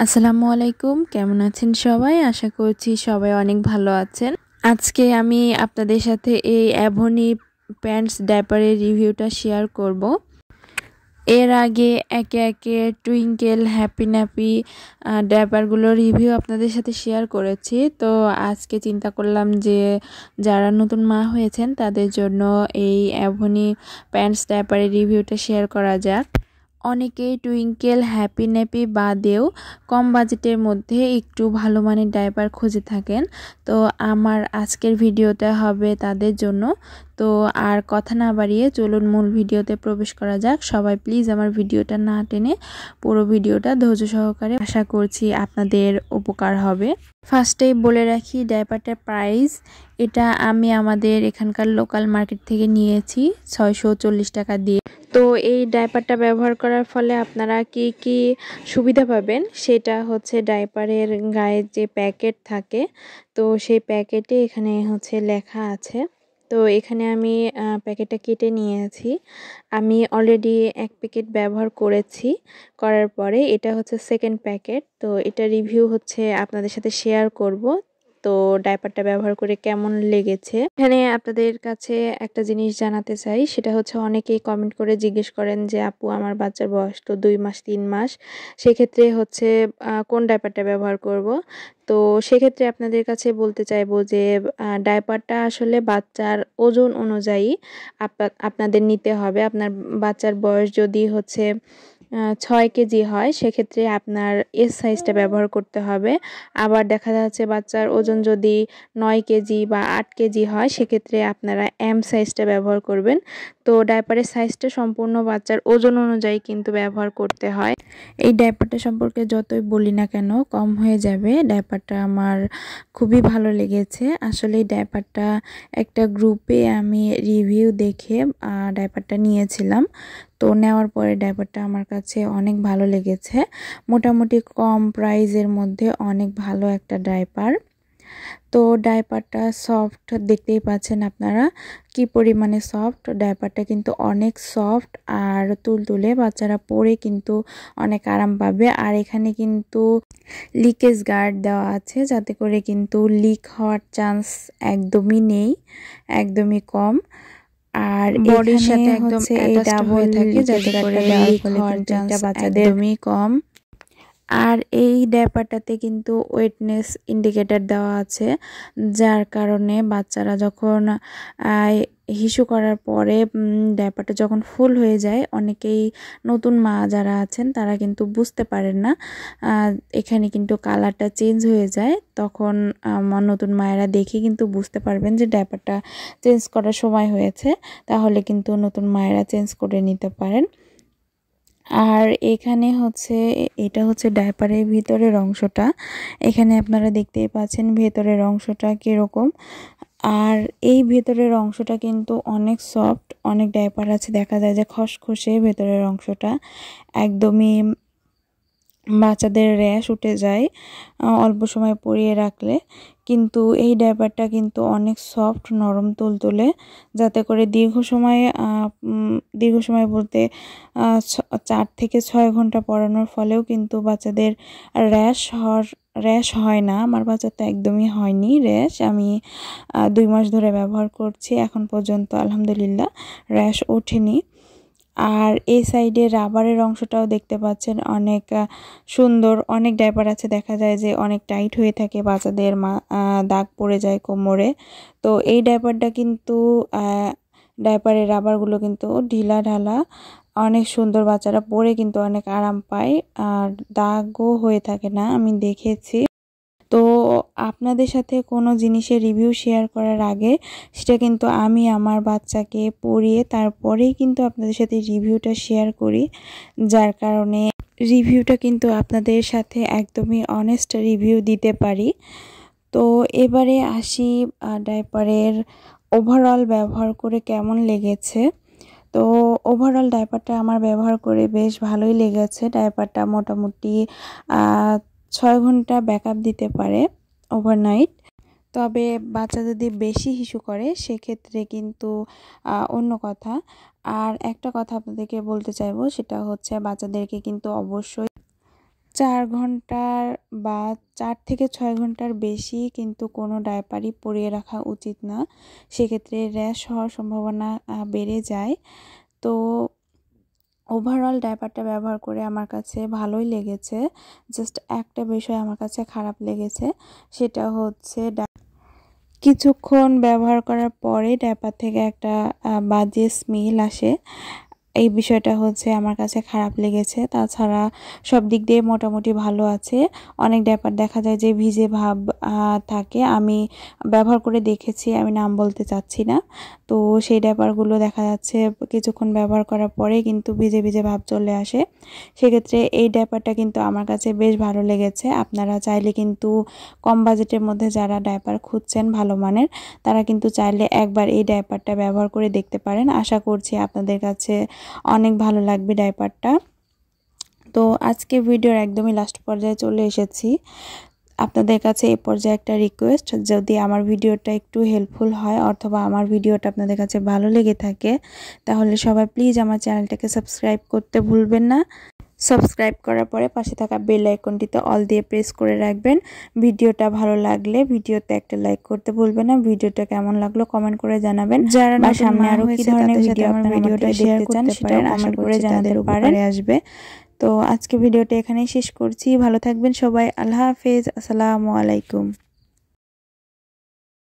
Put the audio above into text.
আসসালামু আলাইকুম, কেমন আছেন সবাই? আশা করছি সবাই অনেক ভালো আছেন। আজকে আমি আপনাদের সাথে এই অ্যাভনি প্যান্টস ডাইপারের রিভিউটা শেয়ার করব। এর আগে একে একে টুইঙ্কেল, হ্যাপি ন্যাপি ডাইপারগুলোর রিভিউ আপনাদের সাথে শেয়ার করেছি। তো আজকে চিন্তা করলাম যে যারা নতুন মা হয়েছেন তাদের জন্য এই অ্যাভনি প্যান্টস ডাইপারের রিভিউটা শেয়ার করা যাক। অনেকেই টুইঙ্কেল, হ্যাপি ন্যাপি বাদেও কম বাজেটের মধ্যে একটু ভালো মানের ডাইপার খুঁজে থাকেন। তো আমার আজকের ভিডিওটা হবে তাদের জন্য। তো আর কথা না বাড়িয়ে চলুন মূল ভিডিওতে প্রবেশ করা যাক। সবাই প্লিজ আমার ভিডিওটা না টেনে পুরো ভিডিওটা ধৈর্য সহকারে, আশা করছি আপনাদের উপকার হবে। ফার্স্টেই বলে রাখি ডাইপারটার প্রাইস। এটা আমি আমাদের এখানকার লোকাল মার্কেট থেকে নিয়েছি 640 টাকা দিয়ে। তো এই ডাইপারটা ব্যবহার করার ফলে আপনারা কি কি সুবিধা পাবেন সেটা হচ্ছে ডাইপারের গায়ে যে প্যাকেট থাকে, তো সেই প্যাকেটে এখানে হচ্ছে লেখা আছে। তো এখানে আমি প্যাকেটটা কেটে নিয়েছি। আমি অলরেডি এক প্যাকেট ব্যবহার করেছি, করার পরে এটা হচ্ছে সেকেন্ড প্যাকেট। তো এটা রিভিউ হচ্ছে আপনাদের সাথে শেয়ার করব। তো ডাইপারটা ব্যবহার করে কেমন লেগেছে। এখানে আপনাদের কাছে একটা জিনিস জানাতে চাই, সেটা হচ্ছে অনেকেই কমেন্ট করে জিজ্ঞেস করেন যে আপু আমার বাচ্চার বয়স তো 2 মাস 3 মাস, সেক্ষেত্রে হচ্ছে কোন ডাইপারটা ব্যবহার করব। তো সেক্ষেত্রে আপনাদের কাছে বলতে চাইবো যে ডাইপারটা আসলে বাচ্চার ওজন অনুযায়ী আপনাদের নিতে হবে। আপনার বাচ্চার বয়স যদি হচ্ছে 6 কেজি হয়, সেক্ষেত্রে আপনার এস সাইজটা ব্যবহার করতে হবে। আবার দেখা যাচ্ছে বাচ্চার ওজন যদি 9 কেজি বা 8 কেজি হয়, সেক্ষেত্রে আপনারা এম সাইজটা ব্যবহার করবেন। তো ডাইপারের সাইজটা সম্পূর্ণ বাচ্চার ওজন অনুযায়ী কিন্তু ব্যবহার করতে হয়। এই ডাইপারটা সম্পর্কে যতই বলি না কেন কম হয়ে যাবে। ডাইপারটা আমার খুবই ভালো লেগেছে। আসলে এই ডাইপারটা একটা গ্রুপে আমি রিভিউ দেখে ডাইপারটা নিয়েছিলাম। তো নেওয়ার পরে ডাইপারটা আমার কাছে অনেক ভালো লেগেছে। মোটামুটি কম প্রাইজের মধ্যে অনেক ভালো একটা ডাইপার। তো ডাইপারটা সফট, দেখতেই পাচ্ছেন আপনারা কি পরিমাণে সফট। ডাইপারটা কিন্তু অনেক সফট আর তুলতুলে, বাচ্চারা পরে কিন্তু অনেক আরাম পাবে। আর এখানে কিন্তু লিকেজ গার্ড দেওয়া আছে, যাতে করে কিন্তু লিক হওয়ার চান্স একদমই নেই, একদমই কম। আর বডির সাথে একদম অ্যাটাচড হয়ে থাকে, যাতে করে লিক হওয়ার চান্স বাচ্চাদের একদমই কম। আর এই ডাইপারটাতে কিন্তু ওয়েটনেস ইন্ডিকেটর দেওয়া আছে, যার কারণে বাচ্চারা যখন হিসু করার পরে ডাইপারটা যখন ফুল হয়ে যায়, অনেকেই নতুন মা যারা আছেন তারা কিন্তু বুঝতে পারেন না। এখানে কিন্তু কালারটা চেঞ্জ হয়ে যায়, তখন নতুন মায়েরা দেখে কিন্তু বুঝতে পারবেন যে ডাইপারটা চেঞ্জ করার সময় হয়েছে। তাহলে কিন্তু নতুন মায়েরা চেঞ্জ করে নিতে পারেন। আর এখানে হচ্ছে এটা হচ্ছে ডাইপারের ভিতরের অংশটা। এখানে আপনারা দেখতেই পাচ্ছেন ভেতরের অংশটা কীরকম। আর এই ভেতরের অংশটা কিন্তু অনেক সফট। অনেক ডাইপার আছে দেখা যায় যে খসখসে ভেতরের অংশটা, একদমই বাচ্চাদের র্যাশ উঠে যায় অল্প সময় পরিয়ে রাখলে। কিন্তু এই ডাইপারটা কিন্তু অনেক সফট, নরম, তুলতুলে, যাতে করে দীর্ঘ সময় বলতে 4 থেকে 6 ঘন্টা পরানোর ফলেও কিন্তু বাচ্চাদের র্যাশ হয় না। আমার বাচ্চা তো একদমই হয়নি র্যাশ। আমি 2 মাস ধরে ব্যবহার করছি, এখন পর্যন্ত আলহামদুলিল্লাহ র্যাশ ওঠেনি। আর এই সাইডে রাবারের অংশটাও দেখতে পাচ্ছেন অনেক সুন্দর। অনেক ডাইপার আছে দেখা যায় যে অনেক টাইট হয়ে থাকে, বাচ্চাদের দাগ পড়ে যায় কোমরে। তো এই ডাইপারটা কিন্তু ডাইপারের রাবারগুলো কিন্তু ঢিলা ঢালা, অনেক সুন্দর, বাচ্চারা পরে কিন্তু অনেক আরাম পায় আর দাগও হয়ে থাকে না, আমি দেখেছি। তো আপনাদের সাথে কোনো জিনিসের রিভিউ শেয়ার করার আগে সেটা কিন্তু আমি আমার বাচ্চাকে পরিয়ে তারপরেই কিন্তু আপনাদের সাথে রিভিউটা শেয়ার করি, যার কারণে রিভিউটা কিন্তু আপনাদের সাথে একদমই অনেস্ট রিভিউ দিতে পারি। তো এবারে আসি ডাইপারের ওভারঅল ব্যবহার করে কেমন লেগেছে। তো ওভারঅল ডাইপারটা আমার ব্যবহার করে বেশ ভালোই লেগেছে। ডাইপারটা মোটামুটি 6 ঘন্টা ব্যাকআপ দিতে পারে ওভারনাইট। তবে বাচ্চা যদি বেশি হিসু করে সেক্ষেত্রে কিন্তু অন্য কথা। আর একটা কথা আপনাদেরকে বলতে চাইবো, সেটা হচ্ছে বাচ্চাদেরকে কিন্তু অবশ্যই 4 ঘন্টার বা 4 থেকে 6 ঘন্টার বেশি কিন্তু কোনো ডায়াপারই পরিয়ে রাখা উচিত না। সেক্ষেত্রে র্যাশ হওয়ার সম্ভাবনা বেড়ে যায়। তো ওভারঅল ডায়াপারটা ব্যবহার করে আমার কাছে ভালোই লেগেছে। জাস্ট একটা বিষয় আমার কাছে খারাপ লেগেছে, সেটা হচ্ছে কিছুক্ষণ ব্যবহার করার পরে ডায়াপার থেকে একটা বাজে স্মেল আসে। এই বিষয়টা হচ্ছে আমার কাছে খারাপ লেগেছে। তাছাড়া সব দিক দিয়ে মোটামুটি ভালো আছে। অনেক ডায়াপার দেখা যায় যে ভিজে ভাব থাকে। আমি ব্যবহার করে দেখেছি, আমি নাম বলতে চাচ্ছি না। তো সেই ডায়াপারগুলো দেখা যাচ্ছে কিছুক্ষণ ব্যবহার করার পরে কিন্তু ভিজে ভিজে ভাব চলে আসে। সেক্ষেত্রে এই ডায়াপারটা কিন্তু আমার কাছে বেশ ভালো লেগেছে। আপনারা চাইলে কিন্তু কম বাজেটের মধ্যে যারা ডায়াপার খুঁজছেন ভালো মানের, তারা কিন্তু চাইলে একবার এই ডায়াপারটা ব্যবহার করে দেখতে পারেন। আশা করছি আপনাদের কাছে অনেক ভালো লাগবে ডায়াপারটা। তো আজকে ভিডিওর একদমই লাস্ট পর্যায়ে চলে এসেছি। আপনাদের কাছে এই পর্যায়ে একটা রিকোয়েস্ট, যদি আমার ভিডিওটা একটু হেল্পফুল হয় অথবা আমার ভিডিওটা আপনাদের কাছে ভালো লেগে থাকে, তাহলে সবাই প্লিজ আমার চ্যানেলটাকে সাবস্ক্রাইব করতে ভুলবেন না। সাবস্ক্রাইব করার পরে পাশে থাকা বেল আইকনটিতে অল দিয়ে প্রেস করে রাখবেন। ভিডিওটা ভালো লাগলে ভিডিওতে একটা লাইক করতে ভুলবেন না। ভিডিওটা কেমন লাগলো কমেন্ট করে জানাবেন। যারা সামনে আরো কি ধরনের ভিডিও আমার ভিডিওটা শেয়ার করতে চান কমেন্ট করে জানাতে পারেন আসবে। তো আজকে ভিডিওটা এখানেই শেষ করছি। ভালো থাকবেন সবাই। আল্লাহ হাফেজ। আসসালামু আলাইকুম।